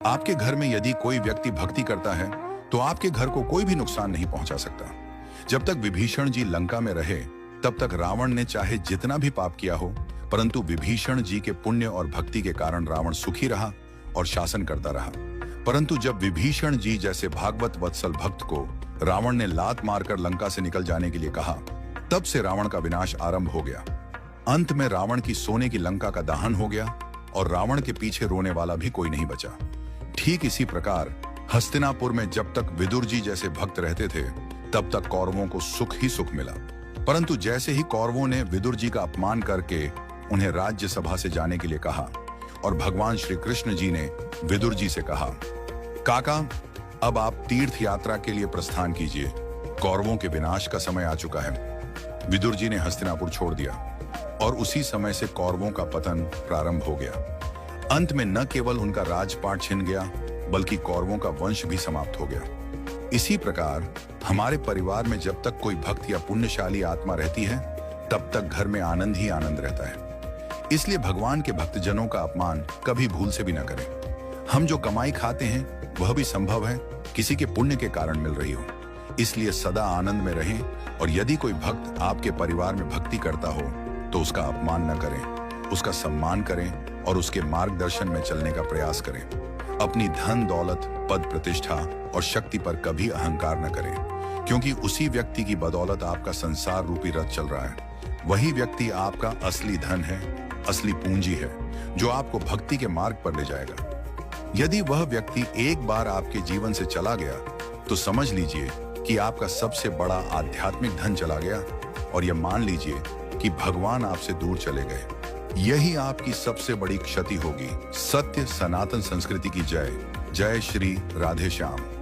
आपके घर में यदि कोई व्यक्ति भक्ति करता है तो आपके घर को कोई भी नुकसान नहीं पहुंचा सकता। जब तक विभीषण जी लंका में रहे तब तक रावण ने चाहे जितना भी पाप किया हो, परंतु विभीषण जी के पुण्य और भक्ति के कारण रावण सुखी रहा और शासन करता रहा। परंतु जब विभीषण जी जैसे भागवत वत्सल भक्त को रावण ने लात मारकर लंका से निकल जाने के लिए कहा, तब से रावण का विनाश आरंभ हो गया। अंत में रावण की सोने की लंका का दहन हो गया और रावण के पीछे रोने वाला भी कोई नहीं बचा। ठीक इसी प्रकार हस्तिनापुर में जब तक विदुर जी जैसे भक्त रहते थे तब तक कौरवों को सुख ही सुख मिला। परंतु जैसे ही कौरवों ने विदुर जी का अपमान करके उन्हें राज्यसभा से जाने के लिए कहा और भगवान श्री कृष्ण जी ने विदुर जी से कहा, काका अब आप तीर्थ यात्रा के लिए प्रस्थान कीजिए, कौरवों के विनाश का समय आ चुका है। विदुर जी ने हस्तिनापुर छोड़ दिया और उसी समय से कौरवों का पतन प्रारंभ हो गया। अंत में न केवल उनका राजपाट छिन गया बल्कि कौरवों का वंश भी समाप्त हो गया। इसी प्रकार हमारे परिवार में जब तक कोई भक्त या पुण्यशाली आत्मा रहती है तब तक घर में आनंद ही आनंद रहता है। इसलिए भगवान के भक्तजनों का अपमान कभी भूल से भी न करें। हम जो कमाई खाते हैं वह भी संभव है किसी के पुण्य के कारण मिल रही हो। इसलिए सदा आनंद में रहें और यदि कोई भक्त आपके परिवार में भक्ति करता हो तो उसका अपमान न करें, उसका सम्मान करें और उसके मार्गदर्शन में चलने का प्रयास करें। अपनी धन दौलत पद प्रतिष्ठा और शक्ति पर कभी अहंकार न करें, क्योंकि उसी व्यक्ति की बदौलत आपका संसार रूपी रथ चल रहा है। वही व्यक्ति आपका असली धन है, असली पूंजी है, जो आपको भक्ति के मार्ग पर ले जाएगा। यदि वह व्यक्ति एक बार आपके जीवन से चला गया तो समझ लीजिए कि आपका सबसे बड़ा आध्यात्मिक धन चला गया और यह मान लीजिए कि भगवान आपसे दूर चले गए। यही आपकी सबसे बड़ी क्षति होगी। सत्य सनातन संस्कृति की जय। जय श्री राधे श्याम।